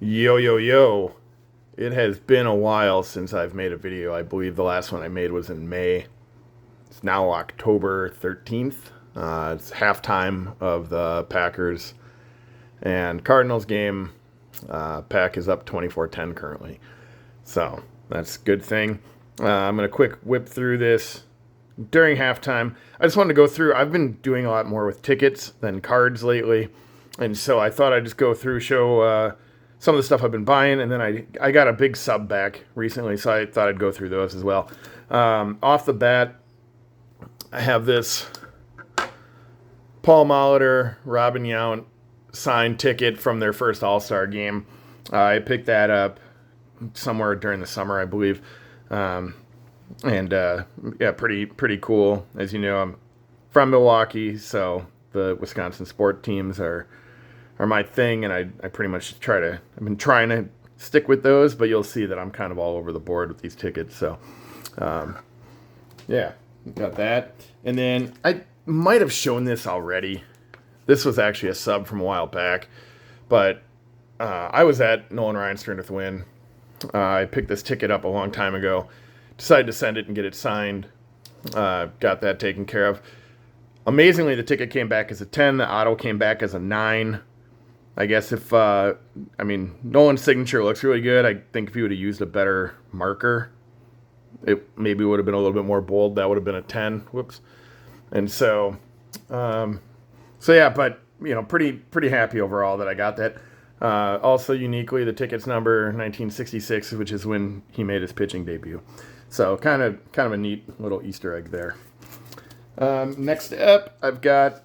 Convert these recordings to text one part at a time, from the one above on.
Yo, yo, yo. It has been a while since I've made a video. I believe the last one I made was in May. It's now October 13th. It's halftime of the Packers and Cardinals game. Pack is up 24-10 currently. So that's a good thing. I'm going to quick whip through this during halftime. I just wanted to go through. I've been doing a lot more with tickets than cards lately. And so I thought I'd just go through, show some of the stuff I've been buying, and then I got a big sub back recently, so I thought I'd go through those as well. Off the bat, I have this Paul Molitor, Robin Yount signed ticket from their first All-Star game. I picked that up somewhere during the summer, I believe. Yeah, pretty cool. As you know, I'm from Milwaukee, so the Wisconsin sport teams are my thing, and I pretty much I've been trying to stick with those, but you'll see that I'm kind of all over the board with these tickets. So, yeah, got that. And then I might have shown this already. This was actually a sub from a while back, but I was at Nolan Ryan's 30th win. I picked this ticket up a long time ago, decided to send it and get it signed. Got that taken care of. Amazingly, the ticket came back as a 10. The auto came back as a 9. I guess Nolan's signature looks really good. I think if he would have used a better marker, it maybe would have been a little bit more bold. That would have been a 10. Whoops. And so yeah, but, pretty happy overall that I got that. Also uniquely, the ticket's number 1966, which is when he made his pitching debut. So kind of a neat little Easter egg there. Next up, I've got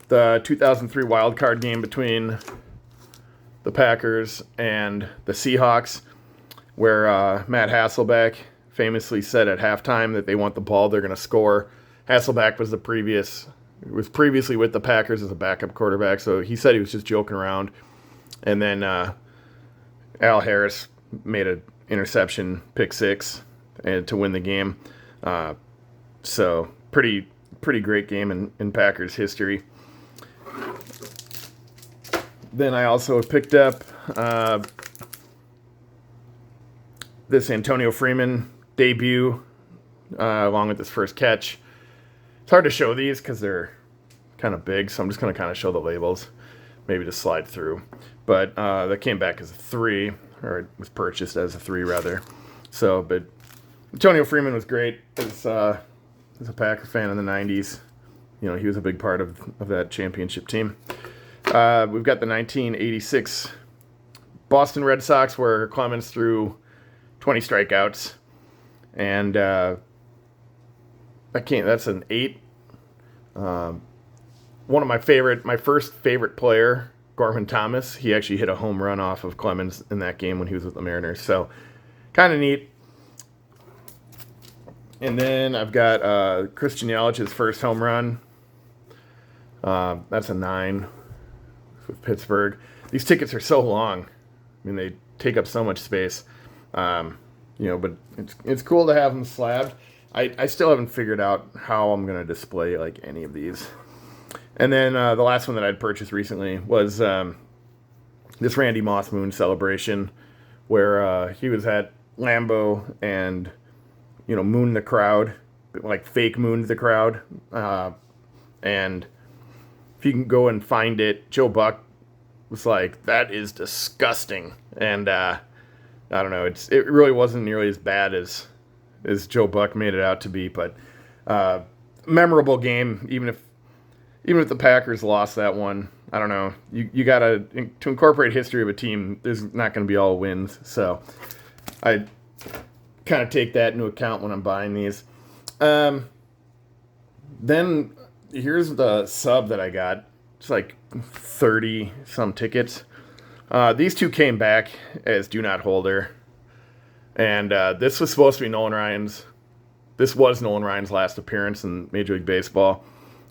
the 2003 wild card game between the Packers and the Seahawks, where Matt Hassleback famously said at halftime that they want the ball, they're going to score. Hassleback was previously with the Packers as a backup quarterback, so he said he was just joking around. And then Al Harris made an interception, pick six, and to win the game. So pretty great game in Packers history. Then I also picked up this Antonio Freeman debut along with his first catch. It's hard to show these because they're kind of big, so I'm just going to kind of show the labels, maybe just slide through. But that came back as a 3, or it was purchased as a 3 rather. So, but Antonio Freeman was great as a Packer fan in the 90s. He was a big part of that championship team. We've got the 1986 Boston Red Sox, where Clemens threw 20 strikeouts. And that's an 8. One of my first favorite player, Gorman Thomas, he actually hit a home run off of Clemens in that game when he was with the Mariners. So kind of neat. And then I've got Christian Yelich's first home run. That's a 9 with Pittsburgh. These tickets are so long. They take up so much space. But it's cool to have them slabbed. I still haven't figured out how I'm going to display like any of these. And then the last one that I'd purchased recently was this Randy Moss Moon celebration, where he was at Lambeau and mooned the crowd, like fake mooned the crowd. And if you can go and find it, Joe Buck was like, "That is disgusting." And I don't know, it really wasn't nearly as bad as Joe Buck made it out to be, but memorable game. Even if the Packers lost that one, I don't know. You gotta to incorporate history of a team. There's not going to be all wins, so I kind of take that into account when I'm buying these. Then here's the sub that I got. It's like 30 some tickets. These two came back as do not holder. And this was supposed to be Nolan Ryan's. This was Nolan Ryan's last appearance in Major League Baseball.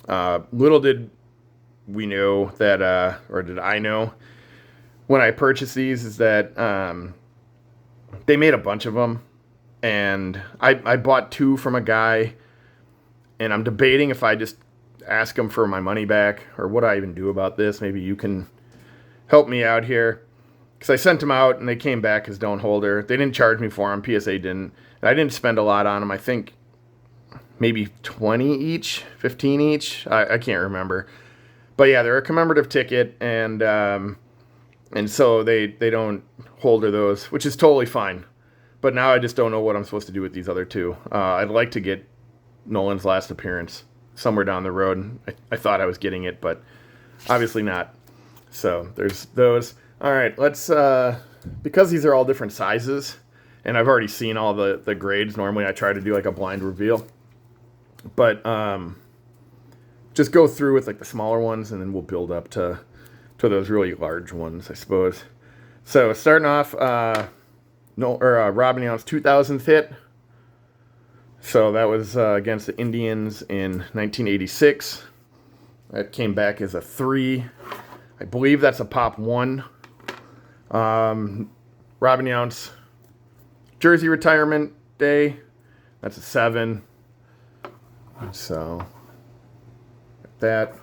Little did we know that, or did I know when I purchased these, is that they made a bunch of them. And I bought 2 from a guy. And I'm debating if I just ask him for my money back or what I even do about this. Maybe you can help me out here. because I sent them out and they came back as don't holder. They didn't charge me for them. PSA didn't. And I didn't spend a lot on them. I think maybe 20 each, 15 each. I can't remember. But yeah, they're a commemorative ticket, and so they don't holder those, which is totally fine. But now I just don't know what I'm supposed to do with these other two. I'd like to get Nolan's last appearance somewhere down the road. I thought I was getting it, but obviously not. So there's those. All right, let's, because these are all different sizes, and I've already seen all the grades. Normally I try to do like a blind reveal. But just go through with like the smaller ones, and then we'll build up to those really large ones, I suppose. So starting off, Robin Yount's 2000th hit. So that was against the Indians in 1986. That came back as a 3. I believe that's a pop 1. Robin Yount's jersey retirement day. That's a 7. So that.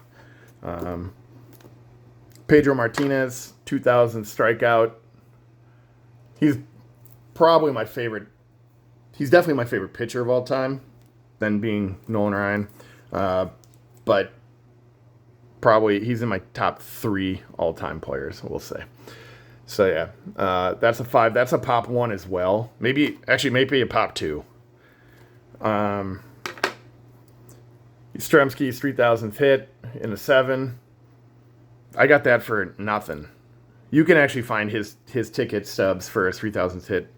Pedro Martinez, 2000 strikeout. He's probably my favorite. He's definitely my favorite pitcher of all time, then being Nolan Ryan. But probably he's in my top 3 all-time players, we'll say. So yeah, that's a 5. That's a pop 1 as well. Maybe a pop 2. Stremski's 3000th hit in a 7. I got that for nothing. You can actually find his ticket stubs for his 3000th hit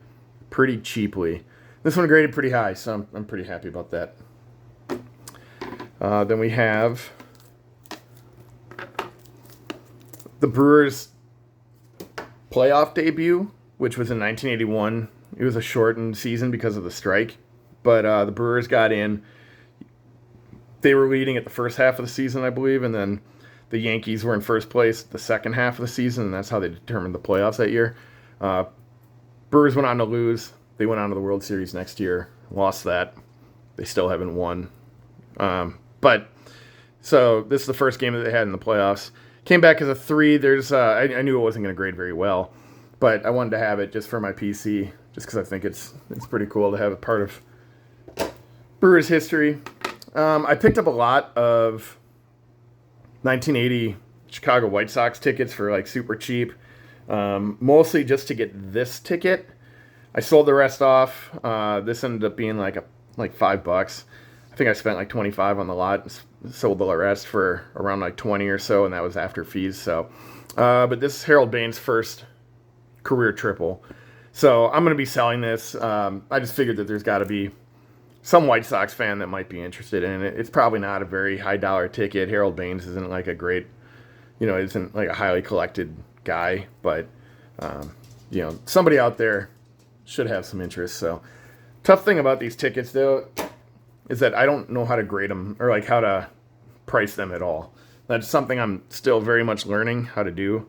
pretty cheaply. This one graded pretty high, so I'm pretty happy about that. Then we have the Brewers' playoff debut, which was in 1981. It was a shortened season because of the strike, but the Brewers got in. They were leading at the first half of the season, I believe, and then the Yankees were in first place the second half of the season, and that's how they determined the playoffs that year. Brewers went on to lose. They went on to the World Series next year, lost that. They still haven't won. But so this is the first game that they had in the playoffs. Came back as a 3. I knew it wasn't going to grade very well, but I wanted to have it just for my PC, just because I think it's pretty cool to have a part of Brewers history. I picked up a lot of 1980 Chicago White Sox tickets for like super cheap, mostly just to get this ticket. I sold the rest off. This ended up being like $5. I think I spent like 25 on the lot, sold the rest for around like 20 or so, and that was after fees. So, but this is Harold Baines' first career triple. So I'm going to be selling this. I just figured that there's got to be some White Sox fan that might be interested in it. It's probably not a very high dollar ticket. Harold Baines isn't like a great, isn't like a highly collected guy, but, somebody out there should have some interest. So tough thing about these tickets though, is that I don't know how to grade them or like how to price them at all. That's something I'm still very much learning how to do.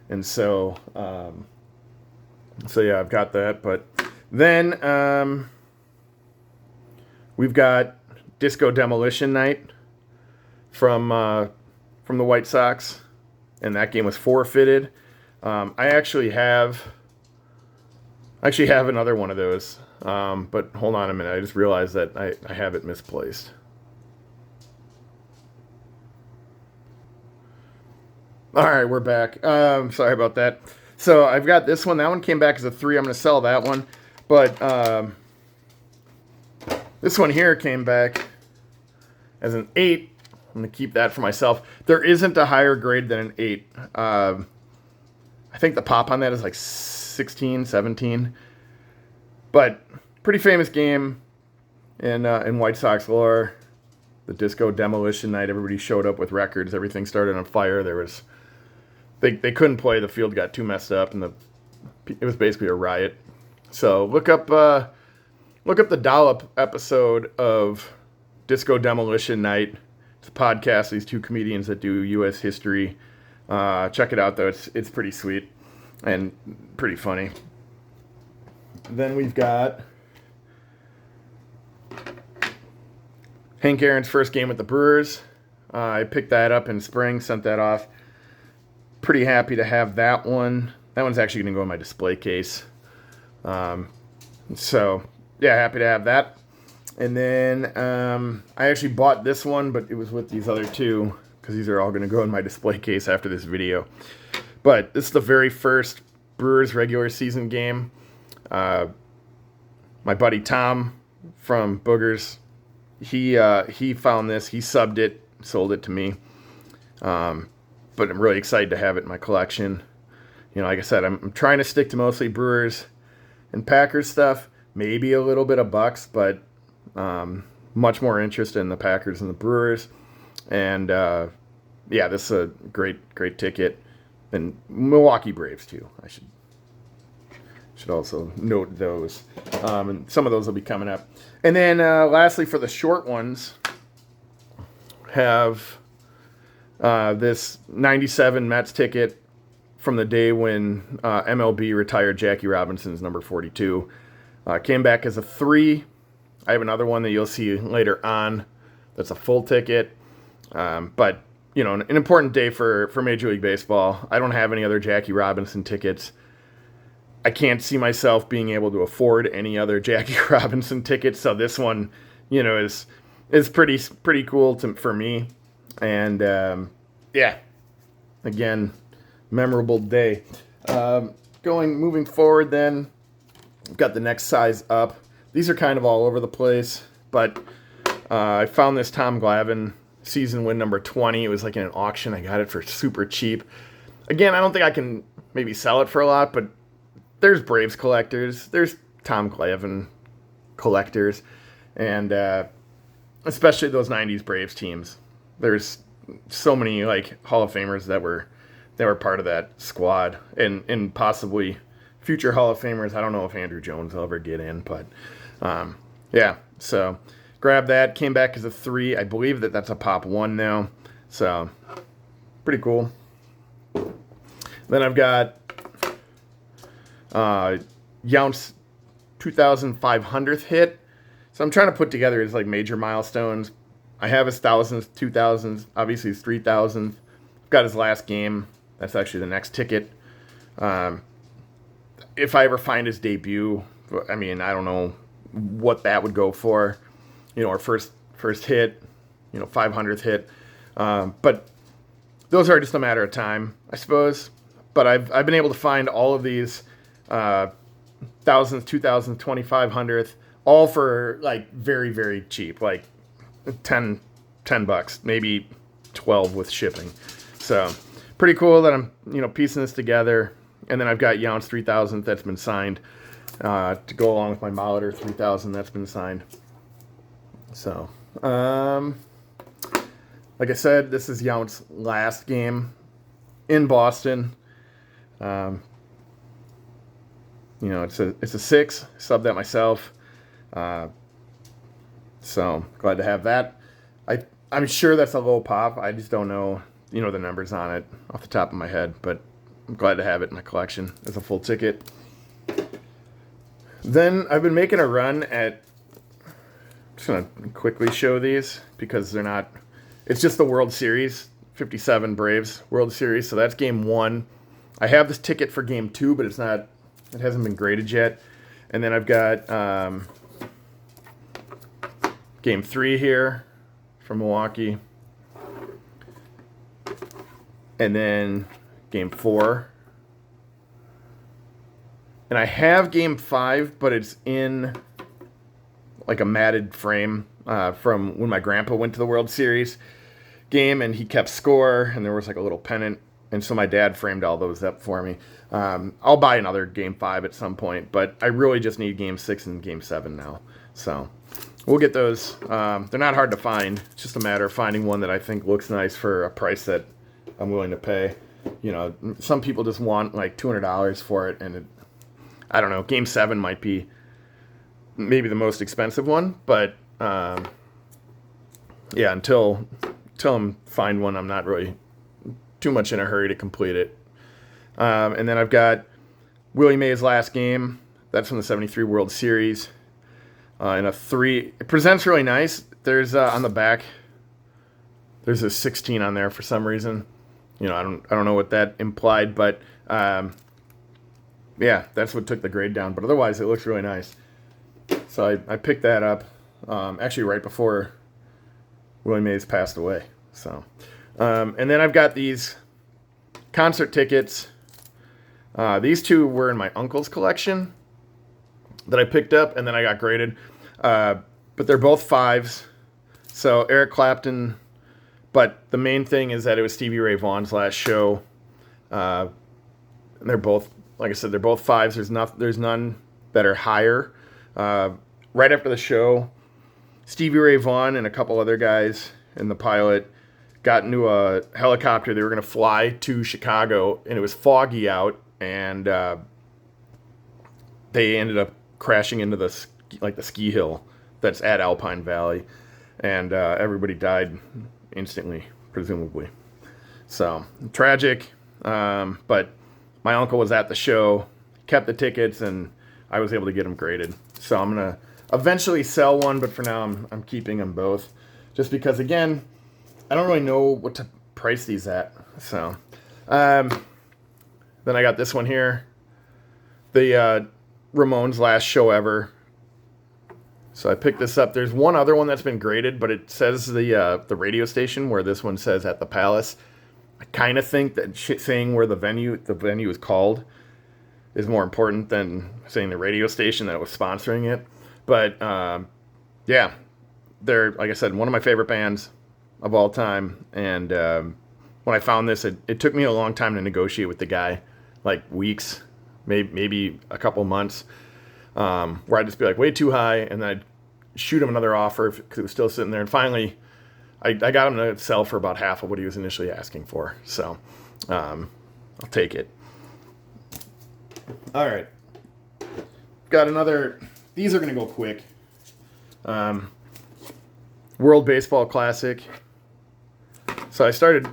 And so, yeah, I've got that, but then, we've got Disco Demolition Night from the White Sox, and that game was forfeited. I actually have another one of those, but hold on a minute. I just realized that I have it misplaced. All right, we're back. Sorry about that. So I've got this one. That one came back as a 3. I'm going to sell that one, but this one here came back as an 8. I'm going to keep that for myself. There isn't a higher grade than an 8. I think the pop on that is like 16, 17. But pretty famous game in White Sox lore. The Disco Demolition Night. Everybody showed up with records. Everything started on fire. They couldn't play. The field got too messed up, and it was basically a riot. So look up the Dollop episode of Disco Demolition Night. It's a podcast. These two comedians that do U.S. history. Check it out, though. It's pretty sweet and pretty funny. Then we've got Hank Aaron's first game with the Brewers. I picked that up in spring, sent that off. Pretty happy to have that one. That one's actually going to go in my display case. So, yeah, happy to have that. And then I actually bought this one, but it was with these other two, because these are all going to go in my display case after this video. But this is the very first Brewers regular season game. My buddy Tom from Boogers, he found this. He subbed it, sold it to me. But I'm really excited to have it in my collection. You know, like I said, I'm trying to stick to mostly Brewers and Packers stuff. Maybe a little bit of Bucks, but much more interest in the Packers and the Brewers. And yeah, this is a great ticket. And Milwaukee Braves too. I should also note those. And some of those will be coming up. And then lastly, for the short ones, have this 97 Mets ticket from the day when MLB retired Jackie Robinson's number 42. Came back as a 3. I have another one that you'll see later on that's a full ticket. But, you know, an important day for Major League Baseball. I don't have any other Jackie Robinson tickets. I can't see myself being able to afford any other Jackie Robinson tickets. So this one, you know, is pretty cool for me. And, yeah, again, memorable day. Moving forward then, I've got the next size up. These are kind of all over the place, but I found this Tom Glavine season win number 20. It was like in an auction. I got it for super cheap. Again, I don't think I can maybe sell it for a lot, but there's Braves collectors. There's Tom Glavine collectors. And especially those 90s Braves teams. There's so many like Hall of Famers that were part of that squad. And possibly future Hall of Famers. I don't know if Andrew Jones will ever get in, but yeah. So grab that. Came back as a 3. I believe that's a pop 1 now. So pretty cool. Then I've got Yount's 2,500th hit. So I'm trying to put together his like major milestones. I have his 1,000th, 2,000th, obviously his 3,000th. Got his last game. That's actually the next ticket. If I ever find his debut, I mean, I don't know what that would go for. You know, our first hit, you know, 500th hit. But those are just a matter of time, I suppose. But I've been able to find all of these 1,000th, 2,000th, 2,500th, all for like very, very cheap, like $10, maybe 12 with shipping. So pretty cool that I'm, you know, piecing this together. And then I've got Yount's 3,000th that's been signed to go along with my Molitor 3,000 that's been signed. So, like I said, this is Yount's last game in Boston. You know, it's a 6. Subbed that myself. So glad to have that. I'm sure that's a low pop. I just don't know, you know, the numbers on it off the top of my head, but I'm glad to have it in my collection as a full ticket. Then I've been making a run at, I'm just going to quickly show these because they're not, it's just the World Series, 57 Braves World Series. So that's game 1. I have this ticket for game 2, but it hasn't been graded yet. And then I've got game 3 here from Milwaukee. And then game 4. And I have game 5, but it's in like a matted frame from when my grandpa went to the World Series game, and he kept score, and there was like a little pennant. And so my dad framed all those up for me. I'll buy another game 5 at some point, but I really just need game 6 and game 7 now. So we'll get those. They're not hard to find. It's just a matter of finding one that I think looks nice for a price that I'm willing to pay. You know, some people just want like $200 for it, and I don't know. Game 7 might be maybe the most expensive one, but yeah, until I find one, I'm not really too much in a hurry to complete it. And then I've got Willie Mays' last game. That's from the 73 World Series. In a 3. It presents really nice. There's on the back, there's a 16 on there for some reason. You know, I don't know what that implied, but yeah, that's what took the grade down. But otherwise, it looks really nice. So I picked that up actually right before Willie Mays passed away. So, and then I've got these concert tickets. These two were in my uncle's collection that I picked up, and then I got graded. But they're both fives. So Eric Clapton, but the main thing is that it was Stevie Ray Vaughan's last show. And they're both, like I said, they're both fives. There's none that are higher. Right after the show, Stevie Ray Vaughan and a couple other guys and the pilot got into a helicopter. They were going to fly to Chicago, and it was foggy out, and they ended up crashing into the ski hill that's at Alpine Valley, and everybody died instantly, presumably. So tragic, but my uncle was at the show, kept the tickets, and I was able to get them graded. So I'm gonna eventually sell one, but for now I'm keeping them both, just because again I don't really know what to price these at. So then I got this one here, the Ramones' last show ever. So I picked this up. There's one other one that's been graded, but it says the radio station where this one says at the Palace. I kind of think that saying where the venue is called is more important than saying the radio station that was sponsoring it. But yeah, they're, like I said, one of my favorite bands of all time. And when I found this, it took me a long time to negotiate with the guy, like weeks, maybe a couple months, where I'd just be like way too high, and then I'd shoot him another offer because it was still sitting there. And finally, I got him to sell for about half of what he was initially asking for. So I'll take it. All right. Got another. These are going to go quick. World Baseball Classic. So I started,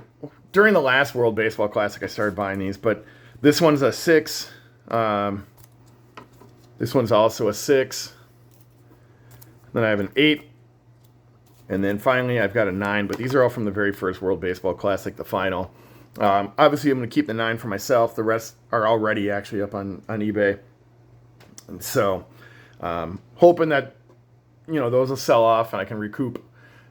during the last World Baseball Classic, I started buying these. But this one's a 6. This one's also a 6. Then I have an 8. And then finally I've got a 9. But these are all from the very first World Baseball Classic, the final. Obviously I'm going to keep the 9 for myself. The rest are already actually up on eBay. And so hoping that, those will sell off and I can recoup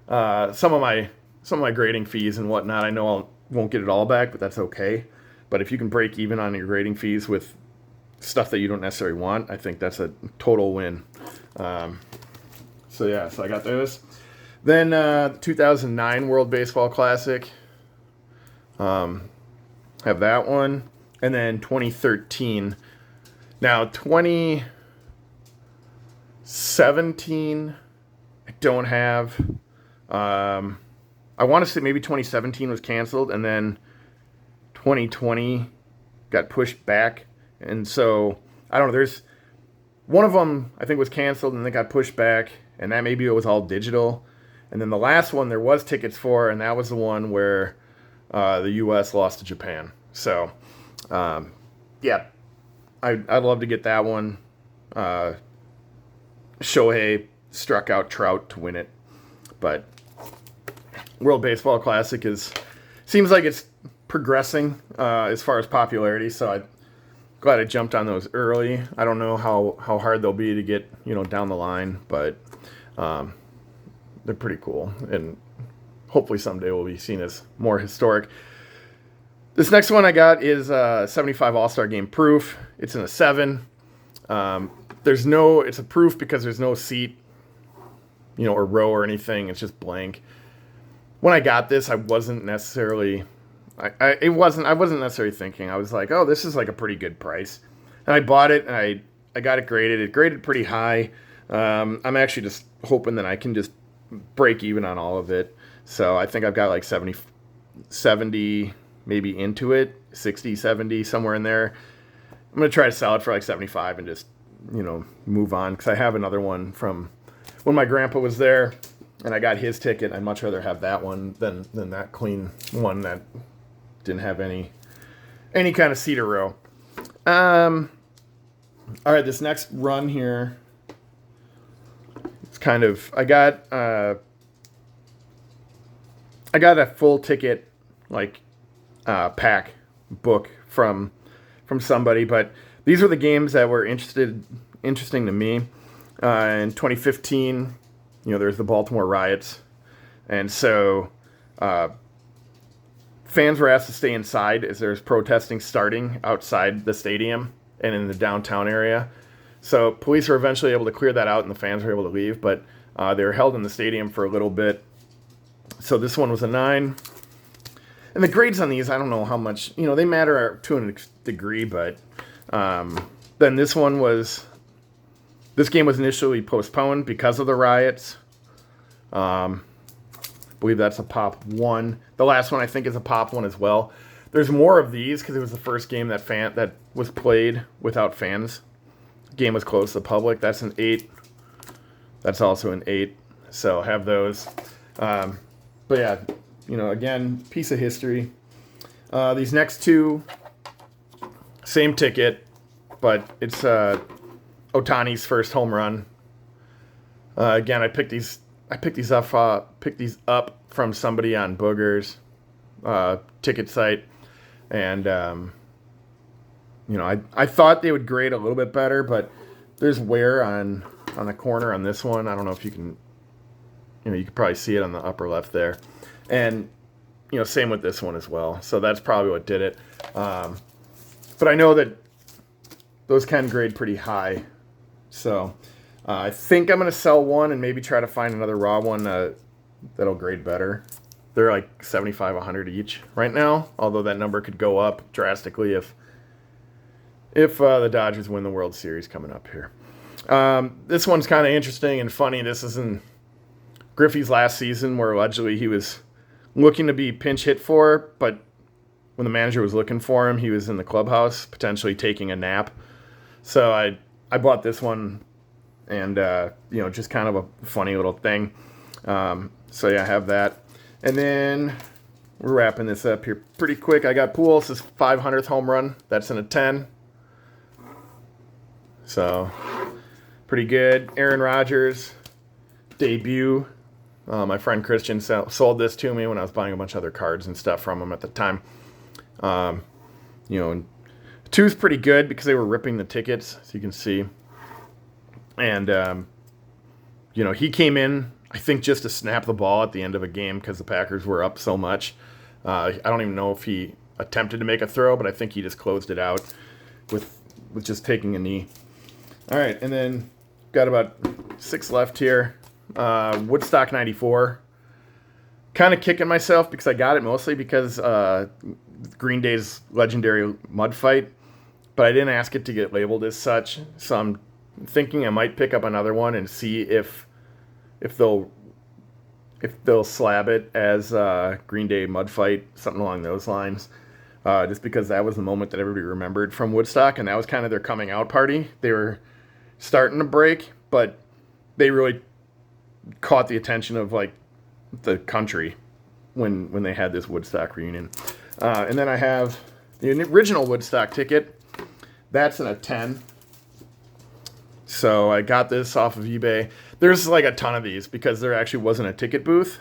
some of my grading fees and whatnot. I know I won't get it all back, but that's okay. But if you can break even on your grading fees with stuff that you don't necessarily want, I think that's a total win. So I got those. Then 2009 World Baseball Classic. Have that one. And then 2013. Now 2017 I don't have. I want to say maybe 2017 was canceled, and then 2020 got pushed back. And so, I don't know, there's one of them I think was canceled and they got pushed back, and that maybe it was all digital. And then the last one there was tickets for, and that was the one where the U.S. lost to Japan. So, yeah, I'd love to get that one. Shohei struck out Trout to win it. But World Baseball Classic seems like it's progressing as far as popularity, so I'm glad I jumped on those early. I don't know how hard they'll be to get down the line, but they're pretty cool, and hopefully someday will be seen as more historic. This next one I got is 75 All-Star Game proof. It's in a 7. It's a proof because there's no seat, or row or anything. It's just blank. When I got this, I wasn't necessarily, I wasn't necessarily thinking. I was like, oh, this is like a pretty good price. And I bought it, and I got it graded. It graded pretty high. I'm actually just hoping that I can just break even on all of it. So I think I've got like 70 maybe into it, 60, 70, somewhere in there. I'm going to try to sell it for like 75 and just, move on. Because I have another one from when my grandpa was there, and I got his ticket. I'd much rather have that one than that clean one that didn't have any kind of seat or row. All right, this next run here, it's kind of, I got a full ticket pack book from somebody, but these were the games that were interesting to me. In 2015, there's the Baltimore riots, and so fans were asked to stay inside as there's protesting starting outside the stadium and in the downtown area. So police were eventually able to clear that out, and the fans were able to leave, but they were held in the stadium for a little bit. So this one was a 9. And the grades on these, I don't know how much, they matter to a degree, but then this game was initially postponed because of the riots. I believe that's a pop 1. The last one I think is a pop 1 as well. There's more of these because it was the first game that was played without fans. The game was closed to the public. That's an 8. That's also an 8. So have those. But yeah, again, piece of history. These next 2, same ticket, but it's Ohtani's first home run. Again, I picked these up from somebody on Booger's ticket site, and I thought they would grade a little bit better, but there's wear on the corner on this one. I don't know if you can, you could probably see it on the upper left there, and same with this one as well. So that's probably what did it. But I know that those can grade pretty high, so I think I'm going to sell one and maybe try to find another raw one that'll grade better. They're like 75, 100 each right now, although that number could go up drastically if the Dodgers win the World Series coming up here. This one's kind of interesting and funny. This is in Griffey's last season, where allegedly he was looking to be pinch hit for, but when the manager was looking for him, he was in the clubhouse, potentially taking a nap. So I bought this one, and just kind of a funny little thing. So yeah, I have that. And then we're wrapping this up here pretty quick. I got Pujols' 500th home run. That's in a 10. So pretty good. Aaron Rodgers debut. My friend Christian sold this to me when I was buying a bunch of other cards and stuff from him at the time. And 2's pretty good because they were ripping the tickets, so you can see. And, he came in, I think, just to snap the ball at the end of a game because the Packers were up so much. I don't even know if he attempted to make a throw, but I think he just closed it out with just taking a knee. All right, and then got about 6 left here. Woodstock 94. Kind of kicking myself because I got it mostly because Green Day's legendary mud fight, but I didn't ask it to get labeled as such, so I'm thinking I might pick up another one and see if they'll slab it as Green Day mud fight, something along those lines. Just because that was the moment that everybody remembered from Woodstock, and that was kind of their coming out party. They were starting to break, but they really caught the attention of like the country when they had this Woodstock reunion. And then I have the original Woodstock ticket. That's in a 10. So I got this off of eBay. There's like a ton of these because there actually wasn't a ticket booth.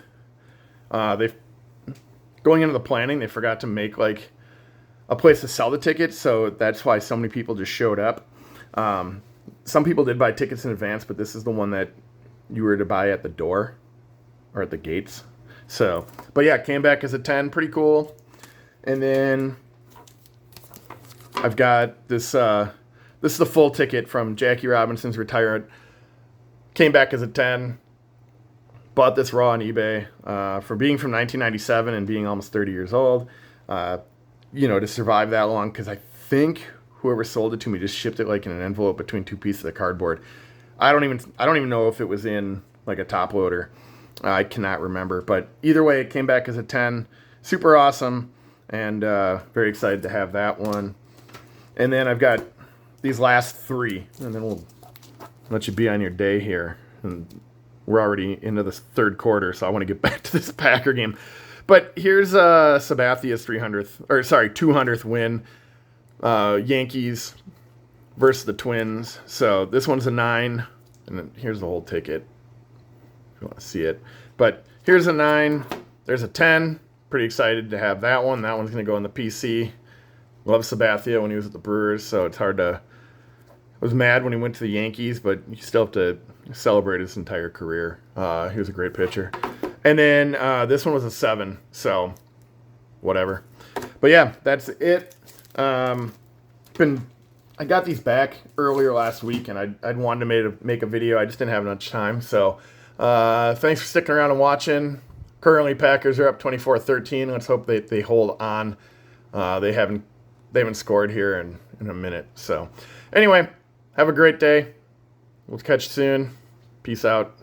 Going into the planning, they forgot to make like a place to sell the tickets, so that's why so many people just showed up. Some people did buy tickets in advance, but this is the one that you were to buy at the door or at the gates. So, but yeah, came back as a 10, pretty cool. And then I've got this. This is the full ticket from Jackie Robinson's retirement. Came back as a 10. Bought this raw on eBay for being from 1997 and being almost 30 years old. To survive that long, because I think whoever sold it to me just shipped it like in an envelope between 2 pieces of cardboard. I don't even know if it was in like a top loader. I cannot remember, but either way, it came back as a 10. Super awesome, and very excited to have that one. And then I've got these last 3, and then we'll let you be on your day here. And we're already into the third quarter, so I want to get back to this Packer game. But here's Sabathia's 200th win. Yankees versus the Twins. So this one's a 9, and then here's the whole ticket if you want to see it. But here's a 9. There's a 10. Pretty excited to have that one. That one's going to go in the PC. Love Sabathia when he was at the Brewers, so it's hard to. I was mad when he went to the Yankees, but you still have to celebrate his entire career. He was a great pitcher. And then this one was a 7, so whatever. But yeah, that's it. I got these back earlier last week, and I'd wanted to make a video. I just didn't have much time. So thanks for sticking around and watching. Currently, Packers are up 24-13. Let's hope they hold on. They haven't scored here in a minute. So anyway, have a great day. We'll catch you soon. Peace out.